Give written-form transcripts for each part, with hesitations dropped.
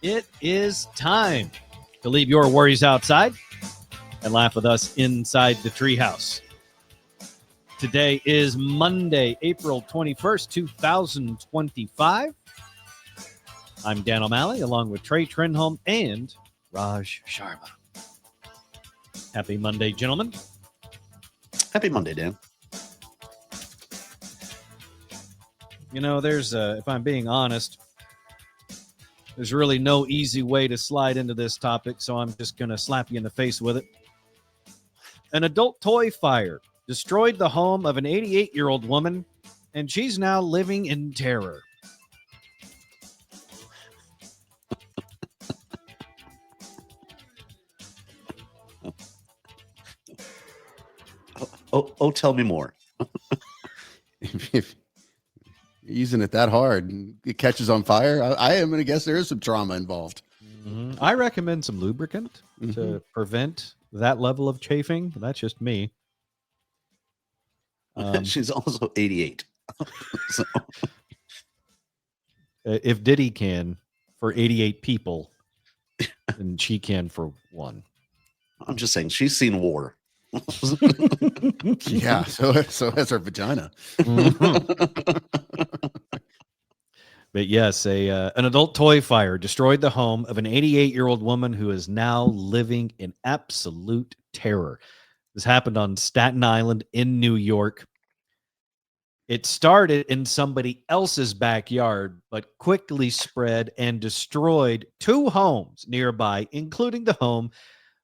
It is time to leave your worries outside and laugh with us inside the Treehouse. Today is Monday, April 21st, 2025. I'm Dan O'Malley, along with Trey Trenholm and Raj Sharma. Happy Monday, gentlemen. Happy Monday, Dan. You know, there's, if I'm being honest, there's really no easy way to slide into this topic, so I'm just going to slap you in the face with it. An adult toy fire destroyed the home of an 88-year-old woman, and she's now living in terror. Oh, tell me more. If you're using it that hard and it catches on fire, I am going to guess there is some trauma involved. Mm-hmm. I recommend some lubricant to prevent that level of chafing. That's just me. She's also 88. So. If Diddy can for 88 people, then she can for one. I'm just saying, she's seen war. Yeah, so has her vagina. But yes, an adult toy fire destroyed the home of an 88-year-old woman who is now living in absolute terror. This happened on Staten Island in New York. It started in somebody else's backyard, but quickly spread and destroyed two homes nearby, including the home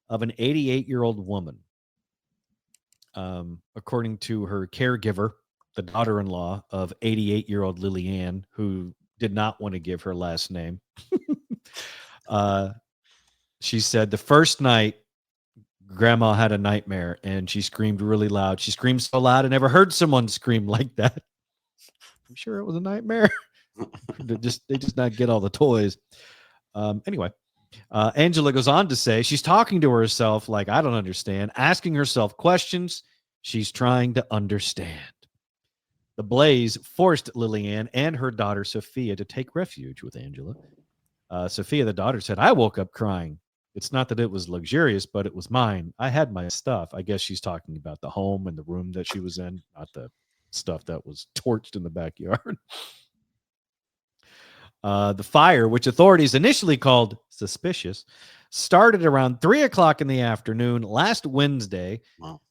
of an 88-year-old woman. According to her caregiver, the daughter-in-law of 88-year-old Lillian, who did not want to give her last name. She said the first night, Grandma had a nightmare and she screamed really loud. She screamed so loud I never heard someone scream like that. I'm sure it was a nightmare. They just not get all the toys. Anyway, Angela goes on to say she's talking to herself like, I don't understand, asking herself questions. She's trying to understand. The blaze forced Lillian and her daughter, Sophia, to take refuge with Angela. Sophia, the daughter, said, I woke up crying. It's not that it was luxurious, but it was mine. I had my stuff. I guess she's talking about the home and the room that she was in, not the stuff that was torched in the backyard. The fire, which authorities initially called suspicious, started around 3 o'clock in the afternoon last Wednesday. Wow.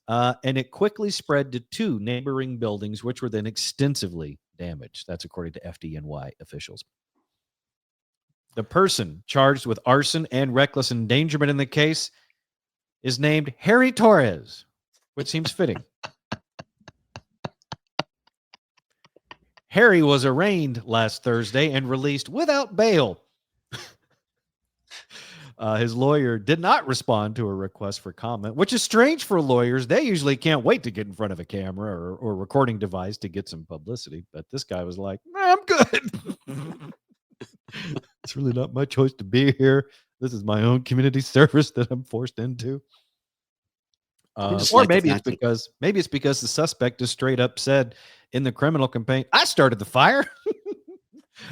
And it quickly spread to two neighboring buildings, which were then extensively damaged. That's according to FDNY officials. The person charged with arson and reckless endangerment in the case is named Harry Torres, which seems fitting. Harry was arraigned last Thursday and released without bail. His lawyer did not respond to a request for comment, which is strange for lawyers. They usually can't wait to get in front of a camera or recording device to get some publicity. But this guy was like, I'm good. It's really not my choice to be here. This is my own community service that I'm forced into. Or maybe it's because the suspect just straight up said in the criminal complaint, I started the fire.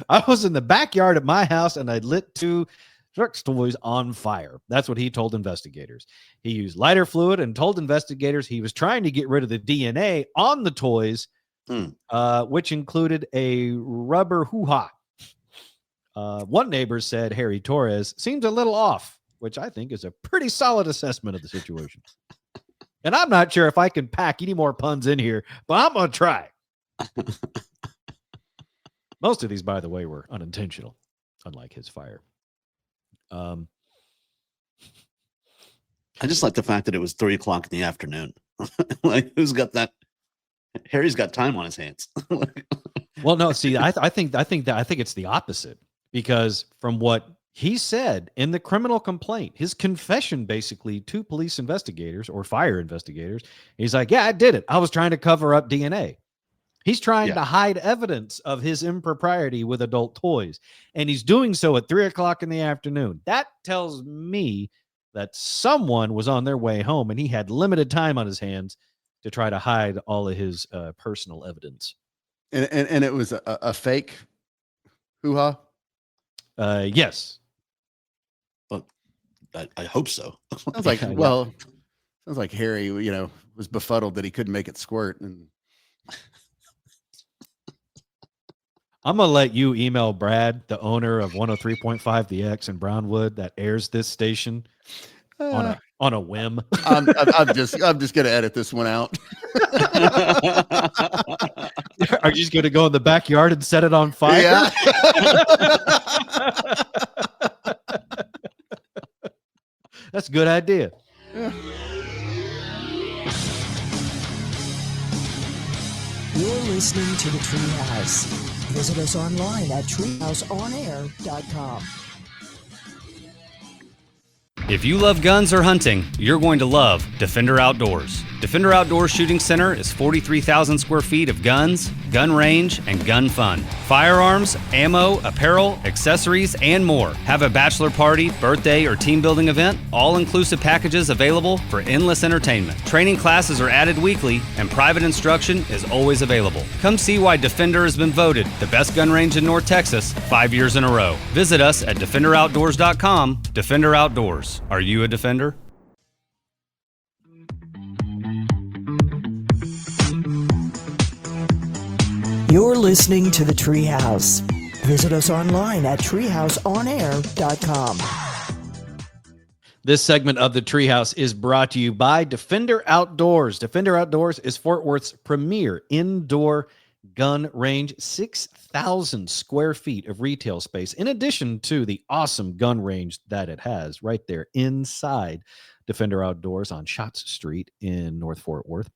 I was in the backyard at my house and I lit two Shark's toys on fire. That's what he told investigators. He used lighter fluid and told investigators he was trying to get rid of the DNA on the toys, which included a rubber hoo-ha. One neighbor said Harry Torres seems a little off, which I think is a pretty solid assessment of the situation. And I'm not sure if I can pack any more puns in here, but I'm going to try. Most of these, by the way, were unintentional, unlike his fire. I just like the fact that it was 3 o'clock in the afternoon. Like, who's got that? Harry's got time on his hands. Well, no, see, I think it's the opposite, because from what he said in the criminal complaint, his confession basically to police investigators or fire investigators, he's like, yeah, I did it. I was trying to cover up DNA. He's trying to hide evidence of his impropriety with adult toys, and he's doing so at 3 o'clock in the afternoon. That tells me that someone was on their way home and he had limited time on his hands to try to hide all of his personal evidence. And it was a fake hoo-ha? Yes. I hope so. Sounds like, Yeah. well, sounds like Harry, was befuddled that he couldn't make it squirt. And I'm gonna let you email Brad, the owner of 103.5 The X in Brownwood, that airs this station on a whim. I'm just gonna edit this one out. Are you just gonna go in the backyard and set it on fire? Yeah. That's a good idea. You're listening to the Treehouse. Visit us online at treehouseonair.com. If you love guns or hunting, you're going to love Defender Outdoors. Defender Outdoors Shooting Center is 43,000 square feet of guns, gun range, and gun fun. Firearms, ammo, apparel, accessories, and more. Have a bachelor party, birthday, or team building event? All-inclusive packages available for endless entertainment. Training classes are added weekly, and private instruction is always available. Come see why Defender has been voted the best gun range in North Texas 5 years in a row. Visit us at defenderoutdoors.com. Defender Outdoors. Are you a defender? You're listening to the Treehouse. Visit us online at treehouseonair.com. This segment of the Treehouse is brought to you by Defender Outdoors. Defender Outdoors is Fort Worth's premier indoor gun range, 6,000 square feet of retail space, in addition to the awesome gun range that it has right there inside Defender Outdoors on Schatz Street in North Fort Worth.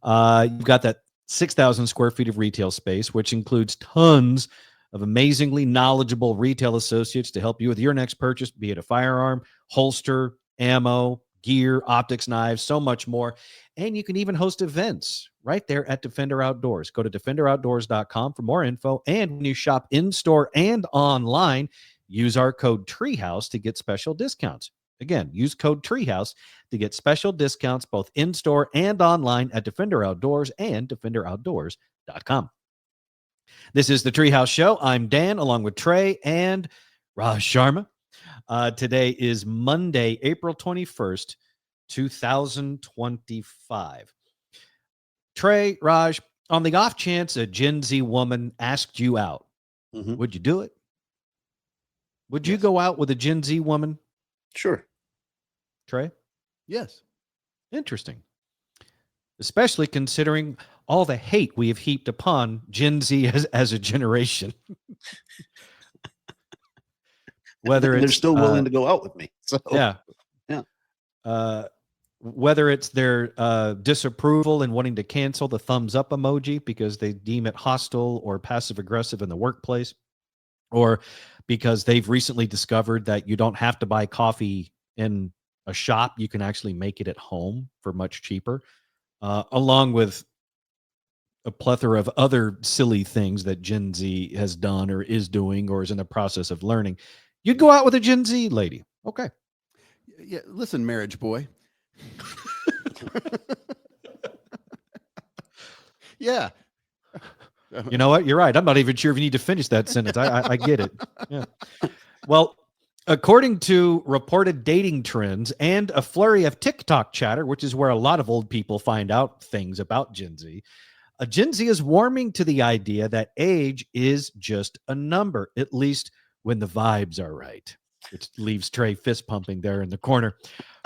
You've got that 6,000 square feet of retail space, which includes tons of amazingly knowledgeable retail associates to help you with your next purchase, be it a firearm, holster, ammo, gear, optics, knives, so much more. And you can even host events right there at Defender Outdoors. Go to defenderoutdoors.com for more info. And when you shop in-store and online, use our code TREEHOUSE to get special discounts. Again, use code TREEHOUSE to get special discounts both in-store and online at Defender Outdoors and defenderoutdoors.com. This is the Treehouse Show. I'm Dan, along with Trey and Raj Sharma. Today is Monday, April 21st, 2025. Trey, Raj, on the off chance a Gen Z woman asked you out, would you do it? Would you go out with a Gen Z woman? Sure. Trey? Yes. Interesting. Especially considering all the hate we have heaped upon Gen Z as a generation. Whether they're still willing to go out with me. So yeah. Whether it's their disapproval and wanting to cancel the thumbs up emoji because they deem it hostile or passive aggressive in the workplace, or because they've recently discovered that you don't have to buy coffee in a shop, you can actually make it at home for much cheaper, along with a plethora of other silly things that Gen Z has done or is doing or is in the process of learning. You'd go out with a Gen Z lady. Okay. Yeah. Listen, marriage boy. Yeah. You know what? You're right. I'm not even sure if you need to finish that sentence. I get it. Yeah. Well, according to reported dating trends and a flurry of TikTok chatter, which is where a lot of old people find out things about Gen Z, Gen Z is warming to the idea that age is just a number, at least when the vibes are right. Which leaves Trey fist pumping there in the corner.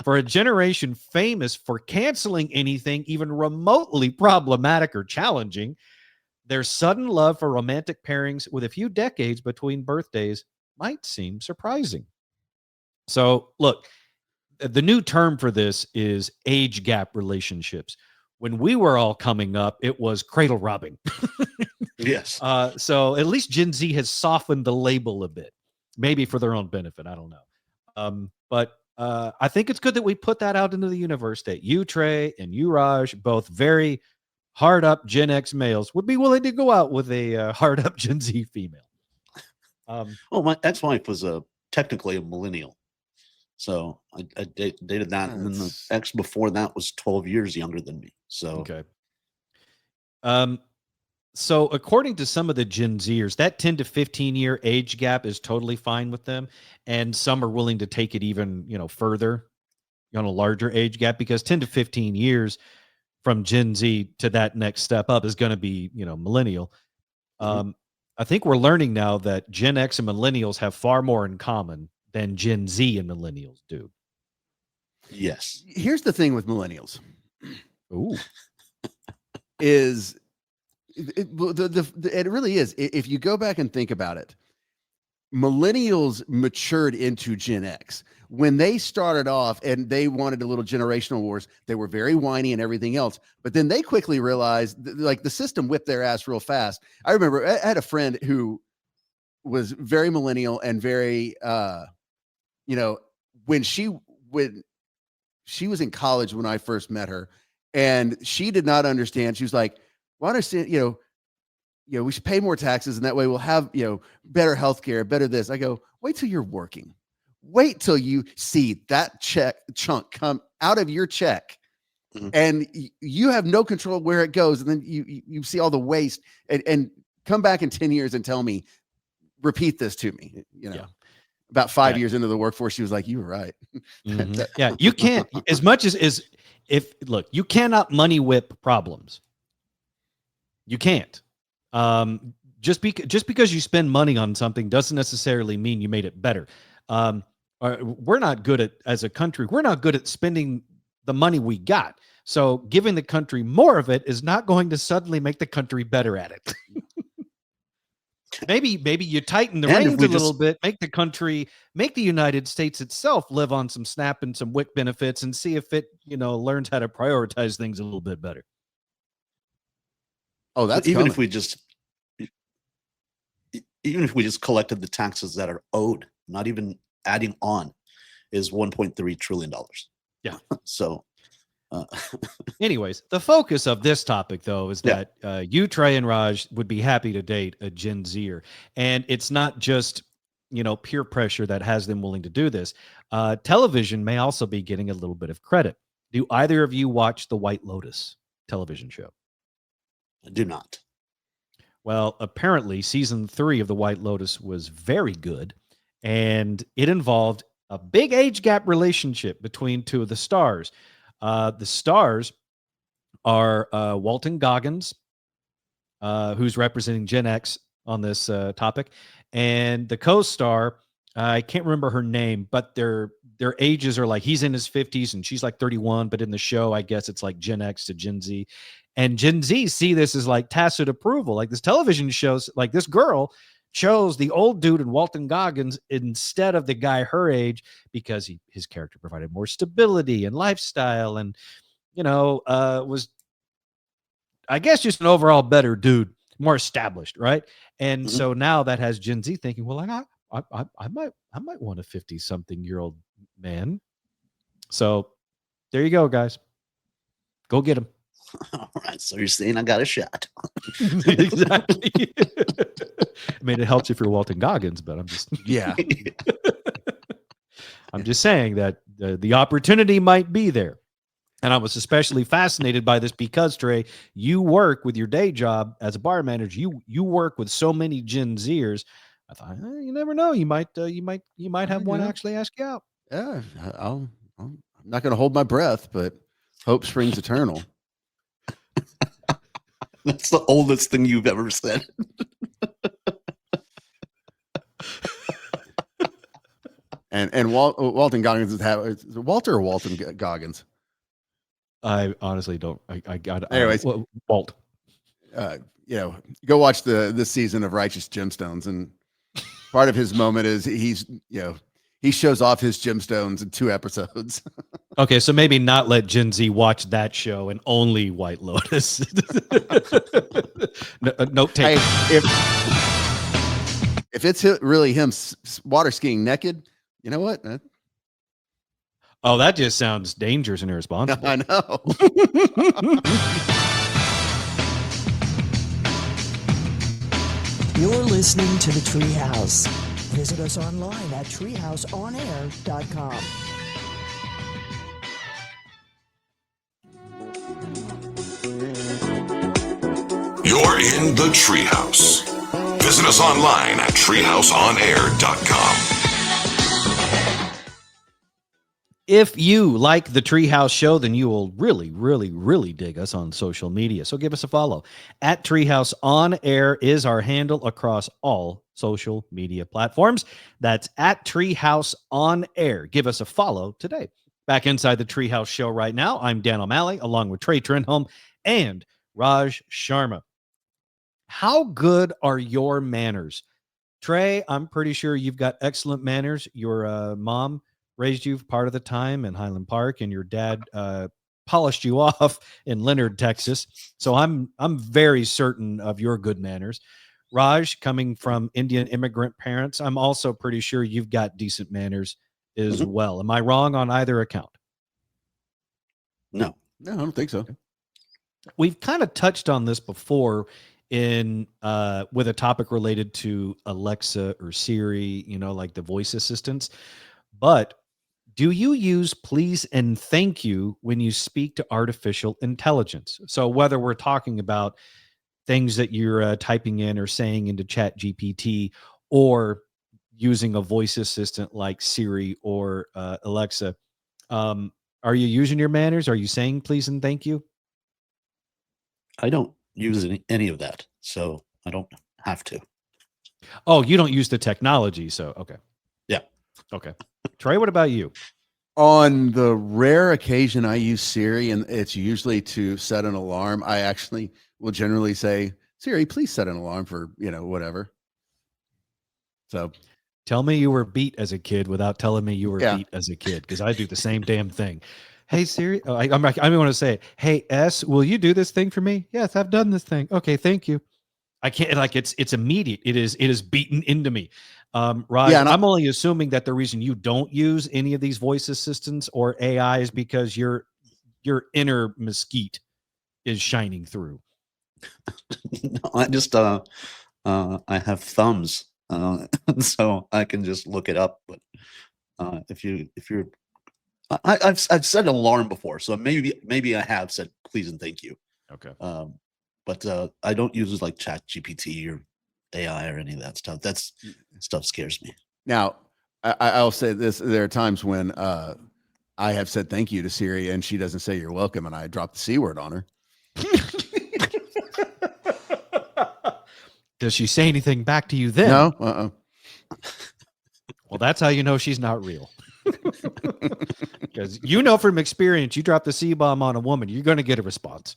For a generation famous for canceling anything even remotely problematic or challenging, their sudden love for romantic pairings with a few decades between birthdays might seem surprising. So, look, the new term for this is age gap relationships. When we were all coming up, it was cradle robbing. Yes. So at least Gen Z has softened the label a bit, maybe for their own benefit. I don't know. But I think it's good that we put that out into the universe that you, Trey, and you, Raj, both very hard up Gen X males, would be willing to go out with a hard up Gen Z female. Well, my ex-wife was technically a millennial. So I dated that. And then the ex before that was 12 years younger than me. So, okay. So according to some of the Gen Zers, that 10 to 15 year age gap is totally fine with them. And some are willing to take it even, further on a larger age gap, because 10 to 15 years from Gen Z to that next step up is going to be, millennial. I think we're learning now that Gen X and millennials have far more in common than Gen Z and millennials do. Yes. Here's the thing with millennials. Ooh. Is it really is. If you go back and think about it, millennials matured into Gen X. When they started off and they wanted a little generational wars, they were very whiny and everything else. But then they quickly realized, like, the system whipped their ass real fast. I remember I had a friend who was very millennial and very, when she was in college when I first met her, and she did not understand. She was like, well, I understand, we should pay more taxes, and that way we'll have, better healthcare, better this. I go, wait till you're working. Wait till you see that chunk come out of your check, and you have no control where it goes. And then you see all the waste, and come back in 10 years and tell me, repeat this to me. About 5 years into the workforce, she was like, you were right. Yeah, you can't, as much as you cannot money whip problems. You can't. Just because you spend money on something doesn't necessarily mean you made it better. We're not good at, as a country, we're not good at spending the money we got. So giving the country more of it is not going to suddenly make the country better at it. Maybe you tighten the reins a little bit, make the United States itself live on some SNAP and some WIC benefits, and see if it, learns how to prioritize things a little bit better. Oh, that's even coming. Even if we just collected the taxes that are owed, not even adding on, is $1.3 trillion. Yeah. So anyways, the focus of this topic, though, is that you, Trey, and Raj would be happy to date a Gen Zer. And it's not just, peer pressure that has them willing to do this. Television may also be getting a little bit of credit. Do either of you watch the White Lotus television show? I do not. Well, apparently season 3 of the White Lotus was very good, and it involved a big age gap relationship between two of the stars. The stars are Walton Goggins, who's representing Gen X on this topic, and the co-star, I can't remember her name, but their ages are like, he's in his 50s and she's like 31, but in the show, I guess it's like Gen X to Gen Z. And Gen Z see this as like tacit approval. Like, this television shows, like, this girl chose the old dude in Walton Goggins instead of the guy her age, because his character provided more stability and lifestyle, and was, I guess, just an overall better dude, more established, right? And so now that has Gen Z thinking, well, I might want a 50-something-year-old man. So there you go, guys. Go get him. All right, so you're saying I got a shot. Exactly. I mean, it helps if you're Walton Goggins, but I'm just I'm just saying that the opportunity might be there. And I was especially fascinated by this because, Trey, you work with your day job as a bar manager. You work with so many Gen Zers. I thought, you never know. You might have one actually ask you out. Yeah, I'm not going to hold my breath, but hope springs eternal. That's the oldest thing you've ever said. and Walton Goggins is Walter or Walton Goggins? I honestly don't. I got. Anyways, Walt. Go watch this season of Righteous Gemstones, and part of his moment is he shows off his gemstones in 2 episodes. Okay, so maybe not let Gen Z watch that show and only White Lotus. Note take. Hey, if it's really him water skiing naked, you know what? Oh, that just sounds dangerous and irresponsible. I know. You're listening to the Treehouse. Visit us online at treehouseonair.com. You're in the Treehouse. Visit us online at treehouseonair.com. If you like the Treehouse Show, then you will really, really, really dig us on social media. So give us a follow. At Treehouse On Air is our handle across all social media platforms. That's at Treehouse On Air. Give us a follow today. Back inside the Treehouse Show right now, I'm Dan O'Malley, along with Trey Trenholm and Raj Sharma. How good are your manners? Trey, I'm pretty sure you've got excellent manners. Your mom raised you part of the time in Highland Park, and your dad polished you off in Leonard, Texas. So I'm very certain of your good manners. Raj, coming from Indian immigrant parents, I'm also pretty sure you've got decent manners as well. Am I wrong on either account? No, I don't think so. We've kind of touched on this before in with a topic related to Alexa or Siri, like the voice assistants. But do you use please and thank you when you speak to artificial intelligence? So whether we're talking about things that you're typing in or saying into Chat GPT, or using a voice assistant like Siri or Alexa, are you using your manners? Are you saying please and thank you? I don't use any of that, so I don't have to. Oh, you don't use the technology, so okay. Yeah. Okay. Trey, what about you? On the rare occasion I use Siri, and it's usually to set an alarm, I actually will generally say, Siri, please set an alarm for, whatever. So tell me you were beat as a kid without telling me you were beat as a kid, because I do the same damn thing. Hey, Siri, I'm going to say it. Hey, S, will you do this thing for me? Yes, I've done this thing. Okay, thank you. I can't, it's immediate. It is beaten into me. Raj, I'm only assuming that the reason you don't use any of these voice assistants or AI is because your inner mesquite is shining through. No, I just I have thumbs, so I can just look it up. But if you're I've set an alarm before, so maybe I have said please and thank you. Okay. But I don't use like Chat GPT or AI or any of that stuff. Stuff scares me. Now, I'll say this: there are times when I have said thank you to Siri, and she doesn't say you're welcome, and I drop the C word on her. Does she say anything back to you then? No. Well, that's how you know she's not real. Because from experience, you drop the C-bomb on a woman, you're going to get a response.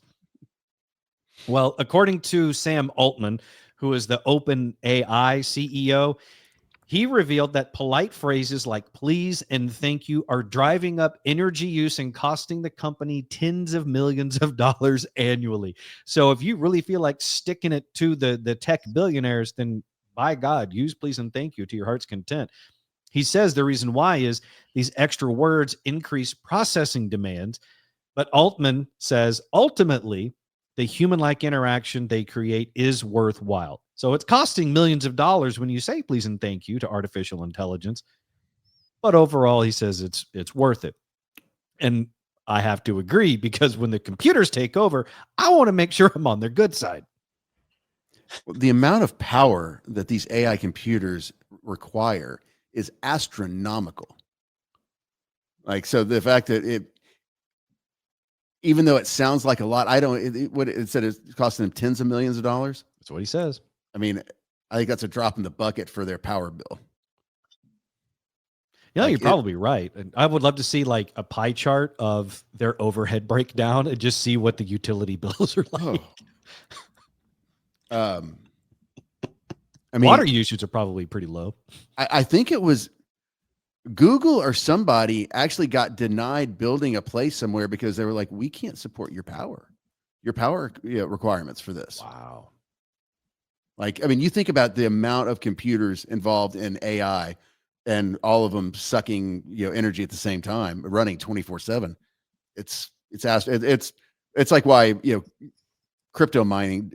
Well, according to Sam Altman, who is the OpenAI CEO, he revealed that polite phrases like please and thank you are driving up energy use and costing the company tens of millions of dollars annually. So if you really feel like sticking it to the tech billionaires, then by God, use please and thank you to your heart's content. He says the reason why is these extra words increase processing demands. But Altman says ultimately, the human-like interaction they create is worthwhile. So it's costing millions of dollars when you say please and thank you to artificial intelligence. But overall, he says it's worth it. And I have to agree, because when the computers take over, I want to make sure I'm on their good side. Well, the amount of power that these AI computers require is astronomical. So the fact that even though it sounds like a lot, what it said it's costing them tens of millions of dollars. That's what he says. I mean, I think that's a drop in the bucket for their power bill. You're probably right. And I would love to see like a pie chart of their overhead breakdown and just see what the utility bills are like. I mean, water usage are probably pretty low. I think it was Google or somebody actually got denied building a place somewhere because they were like, we can't support your power requirements for this. Wow. You think about the amount of computers involved in AI and all of them sucking, energy at the same time, running 24/7. It's like why, crypto mining,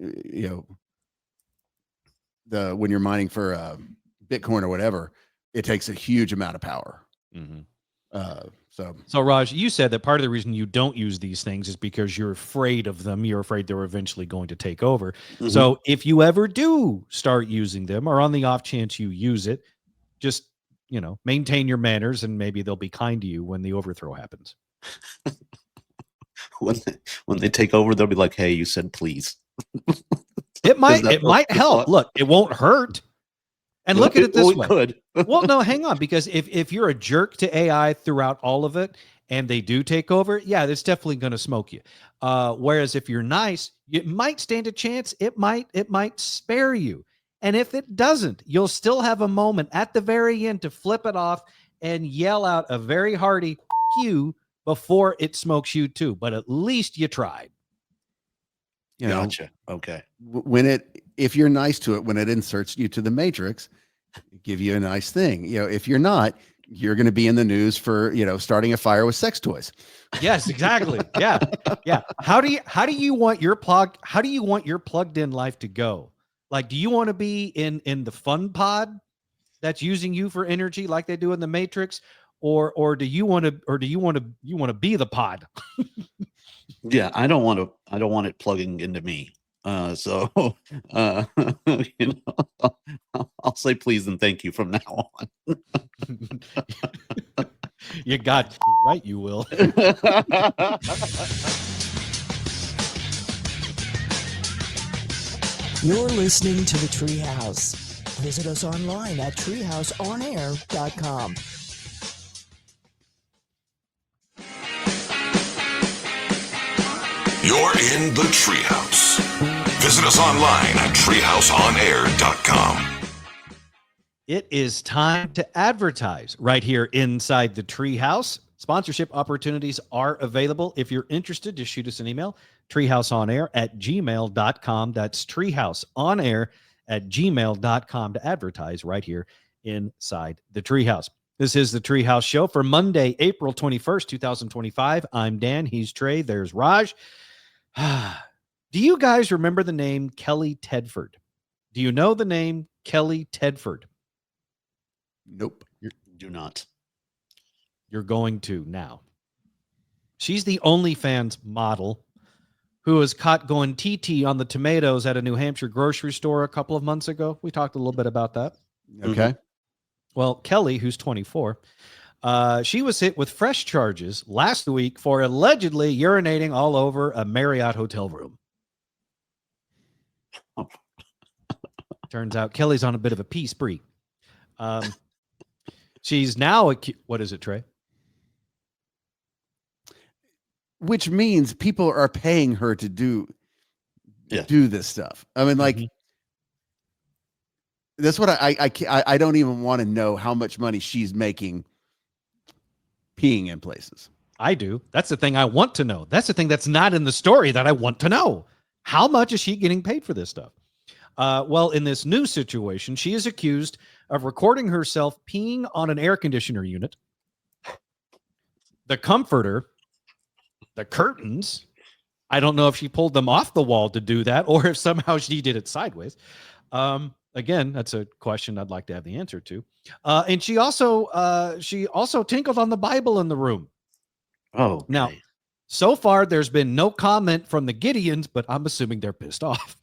when you're mining for Bitcoin or whatever, it takes a huge amount of power. Mm-hmm. So Raj, you said that part of the reason you don't use these things is because you're afraid of them. You're afraid they're eventually going to take over. Mhm. So if you ever do start using them, or on the off chance you use it, just, maintain your manners, and maybe they'll be kind to you when the overthrow happens. When they take over, they'll be like, "Hey, you said please." It might what you help. thought? Look, it won't hurt. And look at it this way. Could. Well, no, hang on, because if you're a jerk to AI throughout all of it, and they do take over, yeah, that's definitely going to smoke you. Whereas if you're nice, it might stand a chance. It might spare you. And if it doesn't, you'll still have a moment at the very end to flip it off and yell out a very hearty "you" before it smokes you too. But at least you tried. Gotcha. Okay. If you're nice to it, when it inserts you to the matrix, give you a nice thing. If you're not, you're going to be in the news for, starting a fire with sex toys. Yes, exactly. Yeah. Yeah. How do you want your plugged in life to go? Like, do you want to be in the fun pod that's using you for energy like they do in the Matrix? Or do you want to be the pod? Yeah, I don't want it plugging into me. So I'll say please and thank you from now on. You got right, you will. You're listening to the Treehouse. Visit us online at treehouseonair.com. You're in the Treehouse. Visit us online at treehouseonair.com. It is time to advertise right here inside the Treehouse. Sponsorship opportunities are available. If you're interested, just shoot us an email, treehouseonair@gmail.com. That's treehouseonair@gmail.com to advertise right here inside the Treehouse. This is the Treehouse Show for Monday, April 21st, 2025. I'm Dan. He's Trey. There's Raj. Do you guys remember the name Kelly Tedford? Do you know the name Kelly Tedford? Nope. Do not. You're going to now. She's the OnlyFans model who was caught going TT on the tomatoes at a New Hampshire grocery store a couple of months ago. We talked a little bit about that. Okay. Well, Kelly, who's 24, she was hit with fresh charges last week for allegedly urinating all over a Marriott hotel room. Turns out Kelly's on a bit of a pee spree. She's now what is it, Trey? Which means people are paying her to do this stuff. I mean, like, that's what I don't even want to know how much money she's making peeing in places. I do. That's the thing I want to know. That's the thing that's not in the story that I want to know. How much is she getting paid for this stuff? Well, in this new situation, she is accused of recording herself peeing on an air conditioner unit, the comforter, the curtains. I don't know if she pulled them off the wall to do that or if somehow she did it sideways. Again, that's a question I'd like to have the answer to. And she also tinkled on the Bible in the room. Oh, okay. Now, so far there's been no comment from the Gideons, but I'm assuming they're pissed off.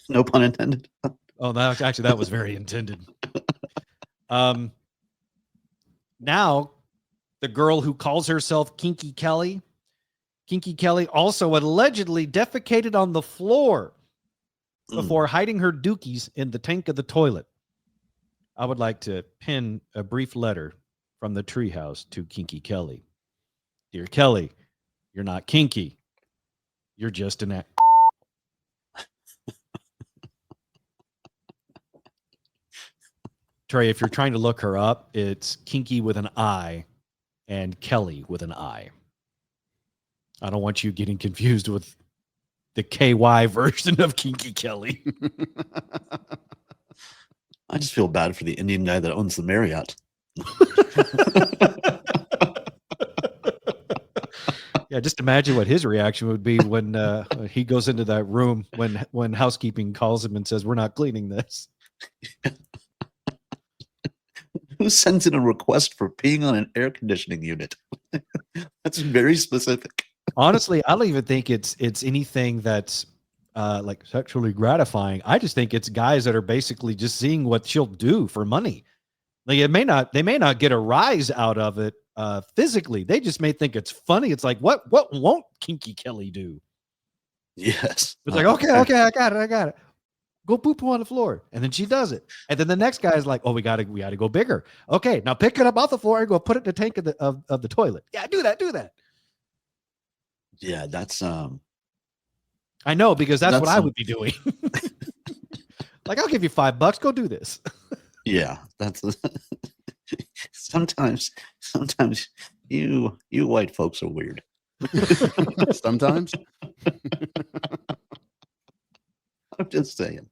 No pun intended. Oh, that was very intended. Now, the girl who calls herself Kinki Kelli also allegedly defecated on the floor before hiding her dookies in the tank of the toilet. I would like to pin a brief letter from the Treehouse to Kinki Kelli. Dear Kelly, you're not kinky. You're just an Trey, if you're trying to look her up, it's Kinki with an I and Kelly with an I. I don't want you getting confused with the KY version of Kinki Kelli. I just feel bad for the Indian guy that owns the Marriott. Yeah, just imagine what his reaction would be when he goes into that room when housekeeping calls him and says, "We're not cleaning this." Who sends in a request for peeing on an air conditioning unit? That's very specific. Honestly, I don't even think it's anything that's like sexually gratifying. I just think it's guys that are basically just seeing what she'll do for money. Like they may not get a rise out of it physically. They just may think it's funny. It's like, what won't Kinki Kelli do? Yes. It's like, okay, I got it. Go poo-poo on the floor. And then she does it. And then the next guy is like, oh, we gotta go bigger. Okay, now pick it up off the floor and go put it in the tank of the toilet. Yeah, do that. Yeah, that's I know, because that's what I would be doing. Like, I'll give you $5. Go do this. Yeah, that's sometimes you white folks are weird. Sometimes. I'm just saying,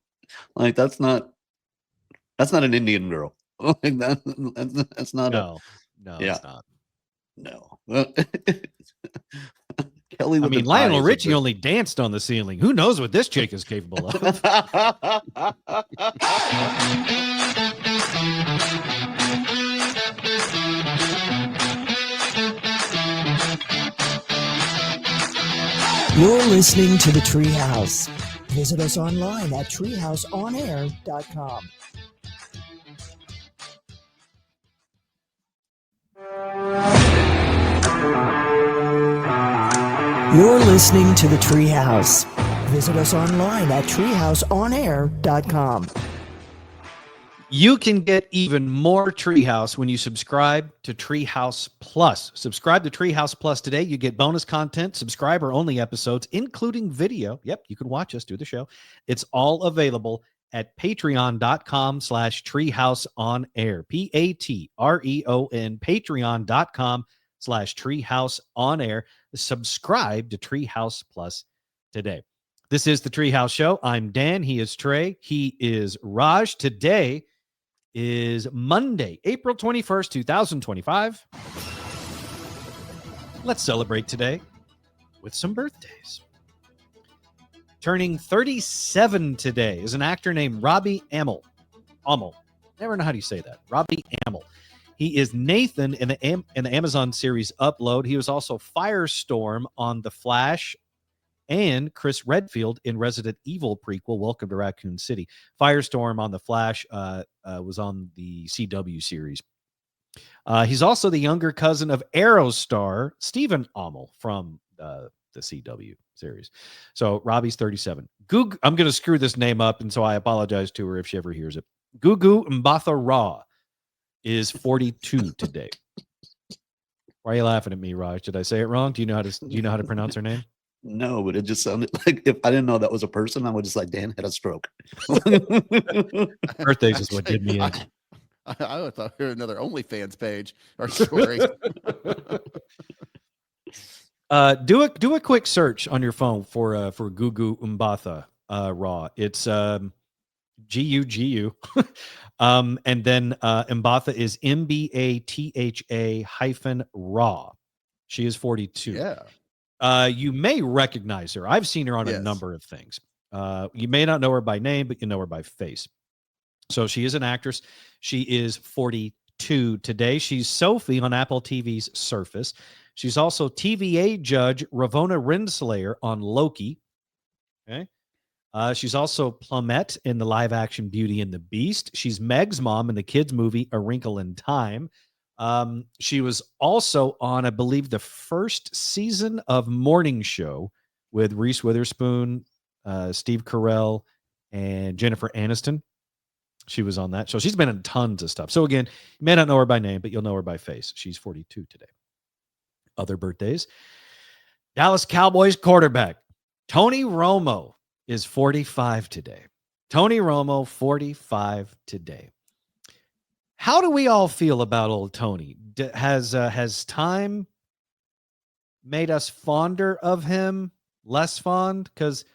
like that's not an Indian girl. Like that's not No, yeah. It's not. No. Kelly. I mean, Lionel Richie only danced on the ceiling. Who knows what this chick is capable of? You're listening to the Treehouse. Visit us online at treehouseonair.com. You're listening to the Treehouse. Visit us online at treehouseonair.com. You can get even more Treehouse when you subscribe to Treehouse Plus. Subscribe to Treehouse Plus today. You get bonus content, subscriber-only episodes, including video. Yep, you can watch us do the show. It's all available at patreon.com/treehouseonair. Patreon, patreon.com/treehouseonair. Subscribe to Treehouse Plus today. This is the Treehouse Show. I'm Dan. He is Trey. He is Raj. Today is Monday, April 21st, 2025. Let's celebrate today with some birthdays. Turning 37 today is an actor named Robbie Amell. Never know how do you say that. Robbie Amell. He is Nathan in the Amazon series Upload. He was also Firestorm on The Flash and Chris Redfield in Resident Evil prequel, Welcome to Raccoon City. Firestorm on The Flash was on the CW series. He's also the younger cousin of Arrow star Stephen Amell from the CW series. So Robbie's 37. I'm going to screw this name up, and so I apologize to her if she ever hears it. Gugu Mbatha Raw is 42 today. Why are you laughing at me, Raj? Did I say it wrong? Do you know how to pronounce her name? No, but it just sounded like if I didn't know that was a person, I would just like Dan had a stroke. Birthdays is what did me in. I thought we were another OnlyFans page or story. Do a quick search on your phone for Gugu Mbatha Raw. It's Gugu. And then Mbatha is MBATHA-Raw. She is 42. Yeah. You may recognize her. I've seen her on a number of things. You may not know her by name, but you know her by face. So she is an actress. She is 42 today. She's Sophie on Apple TV's Surface. She's also TVA judge Ravonna Renslayer on Loki. Okay. She's also Plumette in the live-action Beauty and the Beast. She's Meg's mom in the kids' movie A Wrinkle in Time. She was also on, I believe, the first season of Morning Show with Reese Witherspoon, Steve Carell, and Jennifer Aniston. She was on that. So she's been in tons of stuff. So again, you may not know her by name, but you'll know her by face. She's 42 today. Other birthdays. Dallas Cowboys quarterback Tony Romo is 45 today. Tony Romo, 45 today. How do we all feel about old Tony? Has time made us fonder of him, less fond? Because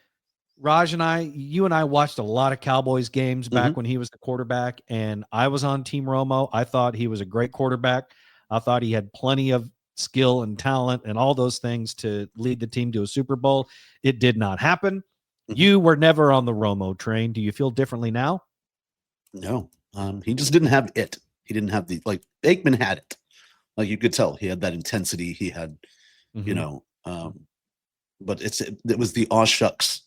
Raj and you and I watched a lot of Cowboys games back when he was the quarterback, and I was on Team Romo. I thought he was a great quarterback. I thought he had plenty of skill and talent and all those things to lead the team to a Super Bowl. It did not happen. You were never on the Romo train. Do you feel differently now? No, he just didn't have it. He didn't have the like Aikman had it. Like you could tell he had that intensity. He had, you know, but it was the aw shucks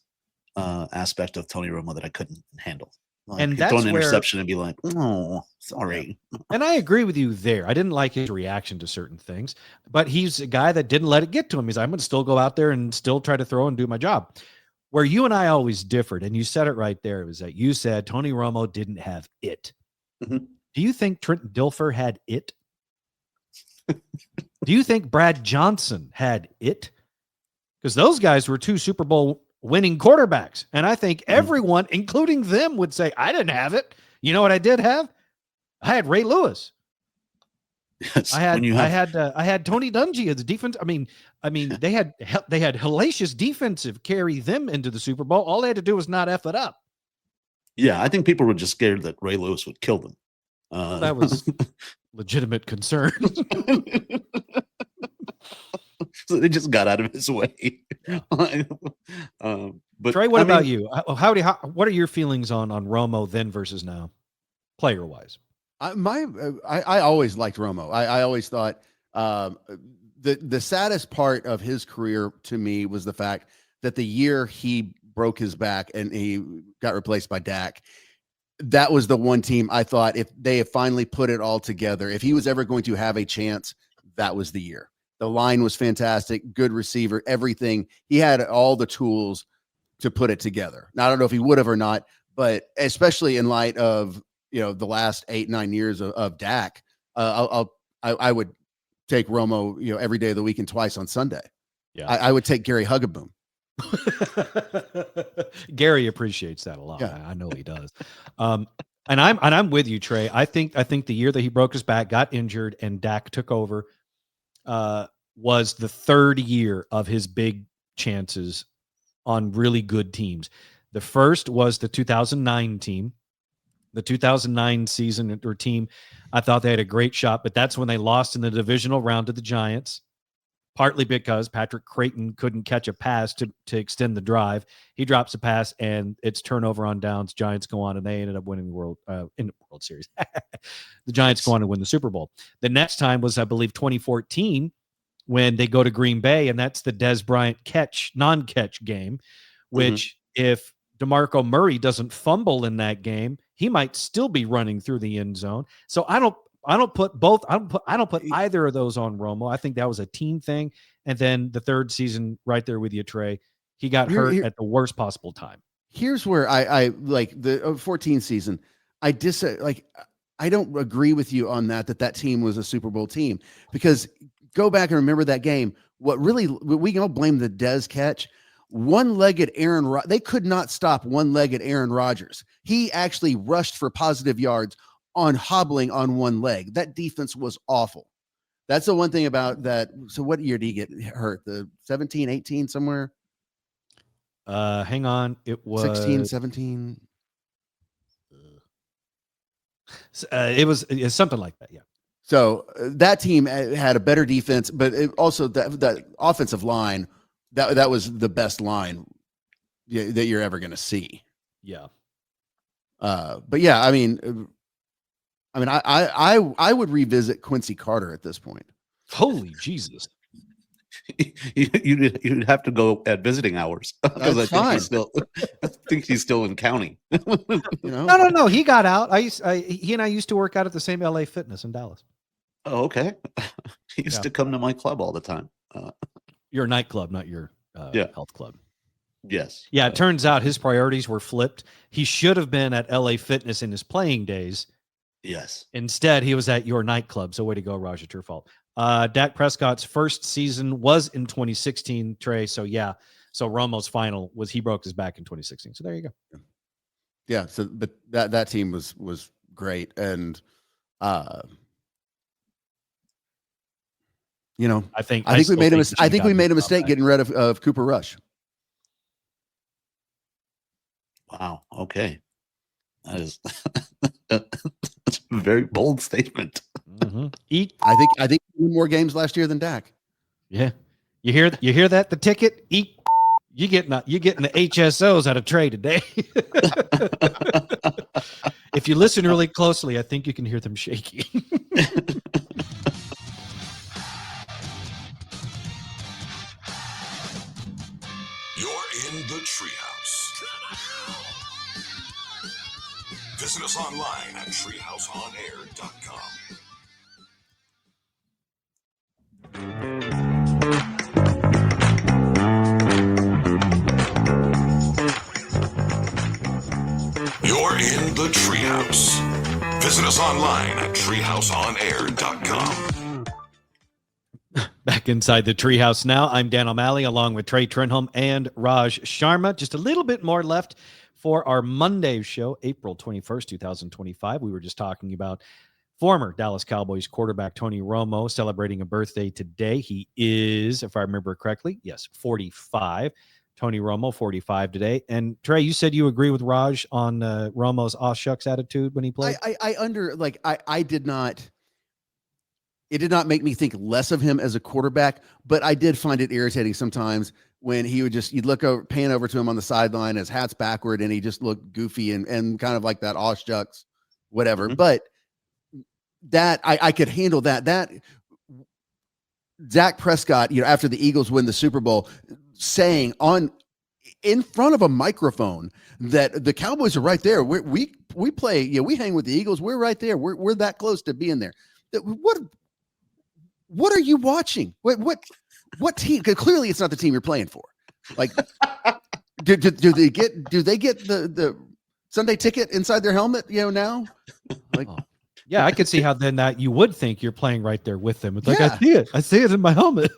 aspect of Tony Romo that I couldn't handle. Like, And he'd that's throw an where- interception and be like, "Oh, sorry." And I agree with you there. I didn't like his reaction to certain things, but he's a guy that didn't let it get to him. He's I'm going to still go out there and still try to throw and do my job. Where you and I always differed, and you said it right there, was that you said Tony Romo didn't have it. Mhm. Do you think Trent Dilfer had it? Do you think Brad Johnson had it? Because those guys were 2 Super Bowl winning quarterbacks. And I think everyone, including them, would say, I didn't have it. You know what I did have? I had Ray Lewis. Yes, I had when you have, I had Tony Dungy as the defense. I mean, they had hellacious defensive carry them into the Super Bowl. All they had to do was not F it up. yeah, I think people were just scared that Ray Lewis would kill them. That was legitimate concern. So they just got out of his way. But Trey, what I about mean, you? What are your feelings on Romo then versus now, player wise? I always liked Romo. I always thought the saddest part of his career to me was the fact that the year he broke his back and he got replaced by Dak, that was the one team I thought if they had finally put it all together, if he was ever going to have a chance, that was the year. The line was fantastic, good receiver, everything. He had all the tools to put it together. Now, I don't know if he would have or not, but especially in light of, you know, the last 8-9 years of Dak, I would take Romo, you know, every day of the week and twice on Sunday. Yeah. I would take Gary Hogeboom. Gary appreciates that a lot. Yeah. I know he does. And I'm with you, Trey. I think the year that he broke his back, got injured, and Dak took over, was the third year of his big chances on really good teams. The first was the 2009 team. The 2009 season or team, I thought they had a great shot, but that's when they lost in the divisional round to the Giants, partly because Patrick Creighton couldn't catch a pass to extend the drive. He drops a pass, and it's turnover on downs. Giants go on, and they ended up winning the World Series. The Giants go on to win the Super Bowl. The next time was, I believe, 2014, when they go to Green Bay, and that's the Des Bryant non-catch game, which if DeMarco Murray doesn't fumble in that game, he might still be running through the end zone. So I don't put either of those on Romo. I think that was a team thing. And then the third season, right there with you, Trey, he got hurt at the worst possible time. Here's where I like the 14 season. I don't agree with you on that team was a Super Bowl team, because go back and remember that game. We can all blame the Dez catch. One-legged they could not stop one-legged Aaron Rodgers. He actually rushed for positive yards on hobbling on one leg. That defense was awful. That's the one thing about that. So what year did he get hurt? The 17, 18 somewhere? Hang on. It was 16, 17. It was something like that. Yeah. So that team had a better defense, but also that offensive line, that was the best line that you're ever going to see. Yeah. But yeah, I mean, I would revisit Quincy Carter at this point. Holy Jesus. You'd have to go at visiting hours, because I think he's still in county. You know? No. He got out. He and I used to work out at the same LA Fitness in Dallas. Oh, okay. He used to come to my club all the time. Your nightclub, not your health club. Yes. Yeah, it turns out his priorities were flipped. He should have been at LA Fitness in his playing days. Yes. Instead, he was at your nightclub. So way to go, Raj. It's your fault. Dak Prescott's first season was in 2016, Trey. So yeah. So Romo's final was he broke his back in 2016. So there you go. Yeah. So, but that team was great. And, you know, I think we made a mistake getting rid of Cooper Rush. Wow. Okay. That is that's a very bold statement. Mm-hmm. I think we won more games last year than Dak. Yeah. You hear that? The ticket? You getting the HSOs out of Trey today. If you listen really closely, I think you can hear them shaking. You're in the Treehouse. Visit us online at treehouseonair.com. You're in the Treehouse. Visit us online at treehouseonair.com. Back inside the Treehouse now. I'm Dan O'Malley along with Trey Trenholm and Raj Sharma. Just a little bit more left for our Monday show, April 21st, 2025. We were just talking about former Dallas Cowboys quarterback Tony Romo celebrating a birthday today. He is, if I remember correctly, 45. Tony Romo, 45 today. And Trey, you said you agree with Raj on Romo's aw shucks attitude when he played? I did not. It did not make me think less of him as a quarterback, but I did find it irritating sometimes when he would you'd look over, pan over to him on the sideline, his hat's backward, and he just looked goofy and kind of like that aw shucks, whatever. Mhm. But that I could handle that. That Dak Prescott, after the Eagles win the Super Bowl, saying in front of a microphone that the Cowboys are right there. We play, we hang with the Eagles. We're right there. We're that close to being there. What are you watching? What team? Because clearly it's not the team you're playing for. Like, do they get the Sunday ticket inside their helmet? Now, like. Oh. Yeah, I could see how then that you would think you're playing right there with them. It's like, Yeah. I see it in my helmet.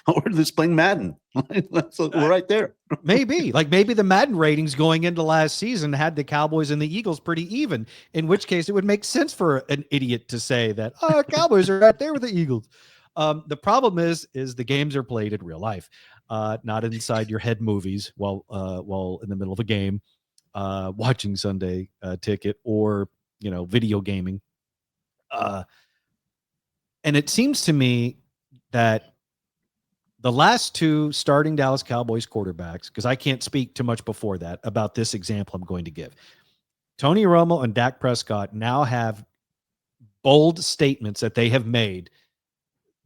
Or they're just playing Madden. We're right there. Maybe the Madden ratings going into last season had the Cowboys and the Eagles pretty even, in which case it would make sense for an idiot to say that, Cowboys are right there with the Eagles. The problem is the games are played in real life, not inside your head movies while in the middle of a game, watching Sunday Ticket or, video gaming. And it seems to me that the last two starting Dallas Cowboys quarterbacks, because I can't speak too much before that about this example I'm going to give. Tony Romo and Dak Prescott now have bold statements that they have made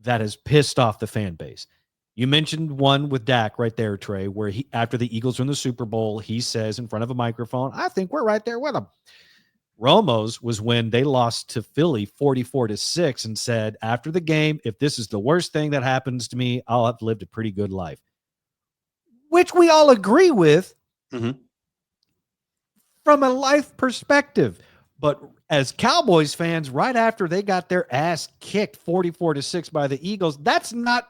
that has pissed off the fan base. You mentioned one with Dak right there, Trey, where he, after the Eagles win the Super Bowl, he says in front of a microphone, I think we're right there with them. Romo's was when they lost to Philly 44-6 and said, after the game, if this is the worst thing that happens to me, I'll have lived a pretty good life. Which we all agree with from a life perspective. But as Cowboys fans, right after they got their ass kicked 44-6 by the Eagles, that's not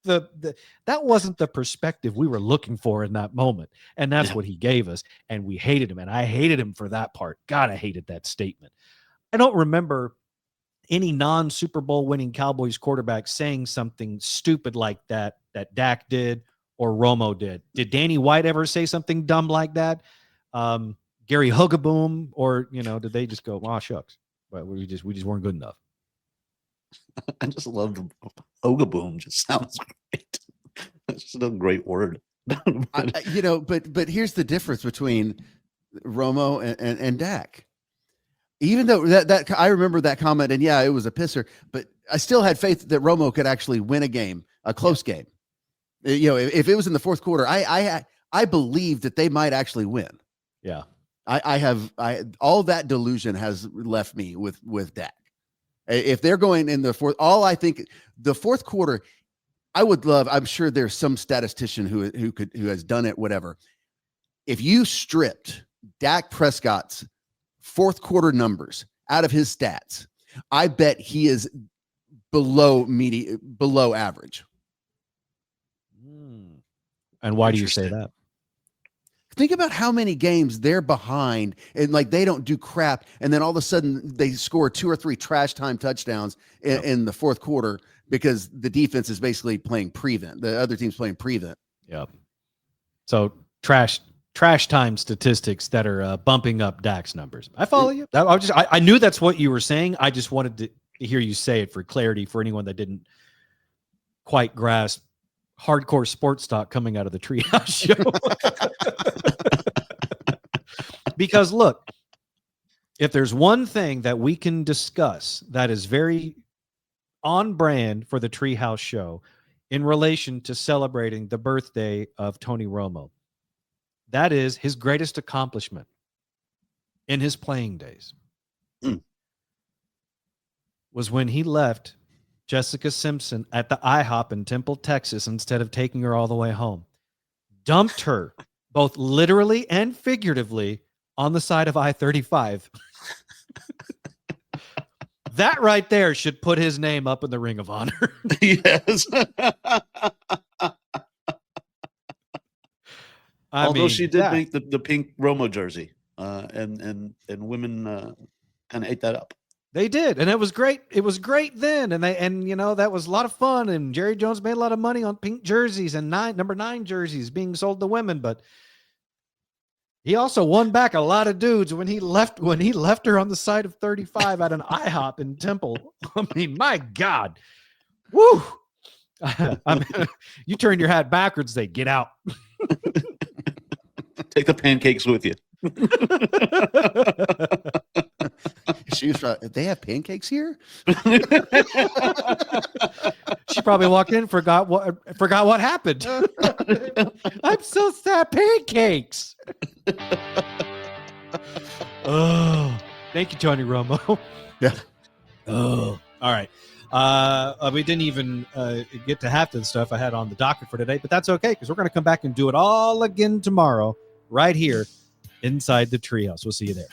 that wasn't the perspective we were looking for in that moment. And that's what he gave us. And we hated him. And I hated him for that part. God, I hated that statement. I don't remember any non-Super Bowl winning Cowboys quarterback saying something stupid like that Dak did or Romo did. Did Danny White ever say something dumb like that? Gary Hogeboom, or, did they just go, shucks, but we just weren't good enough. I just love Hogeboom. Just sounds great. It's just a great word. But here's the difference between Romo and Dak. Even though that I remember that comment, and it was a pisser, but I still had faith that Romo could actually win a game, a close game. If it was in the fourth quarter, I believed that they might actually win. Yeah. All that delusion has left me with Dak. If they're going in the fourth, I think the fourth quarter, I would love. I'm sure there's some statistician who has done it. Whatever. If you stripped Dak Prescott's fourth quarter numbers out of his stats, I bet he is below average. And why do you say that? Think about how many games they're behind and they don't do crap. And then all of a sudden they score 2 or 3 trash time touchdowns in the fourth quarter because the defense is basically playing prevent. The other team's playing prevent. Yep. So trash time statistics that are bumping up Dak's numbers. I follow you. I knew that's what you were saying. I just wanted to hear you say it for clarity for anyone that didn't quite grasp hardcore sports talk coming out of the Treehouse show. Because look, if there's one thing that we can discuss that is very on brand for the Treehouse show in relation to celebrating the birthday of Tony Romo, that is his greatest accomplishment in his playing days was when he left Jessica Simpson at the IHOP in Temple, Texas, instead of taking her all the way home. Dumped her, both literally and figuratively, on the side of I-35. That right there should put his name up in the Ring of Honor. Yes. Although she did make the pink Romo jersey, and women kind of ate that up. They did, and it was great. It was great then, and you know that was a lot of fun. And Jerry Jones made a lot of money on pink jerseys and number 9 jerseys being sold to women. But he also won back a lot of dudes when he left her on the side of 35 at an IHOP in Temple. I mean, my God, woo! I mean, you turn your hat backwards, they get out. Take the pancakes with you. She was they have pancakes here? She probably walked in, forgot what happened. I'm so sad. Pancakes. Oh, thank you, Tony Romo. Yeah. Oh, all right. We didn't even get to half of the stuff I had on the docket for today, but that's okay because we're going to come back and do it all again tomorrow, right here inside the Treehouse. We'll see you there.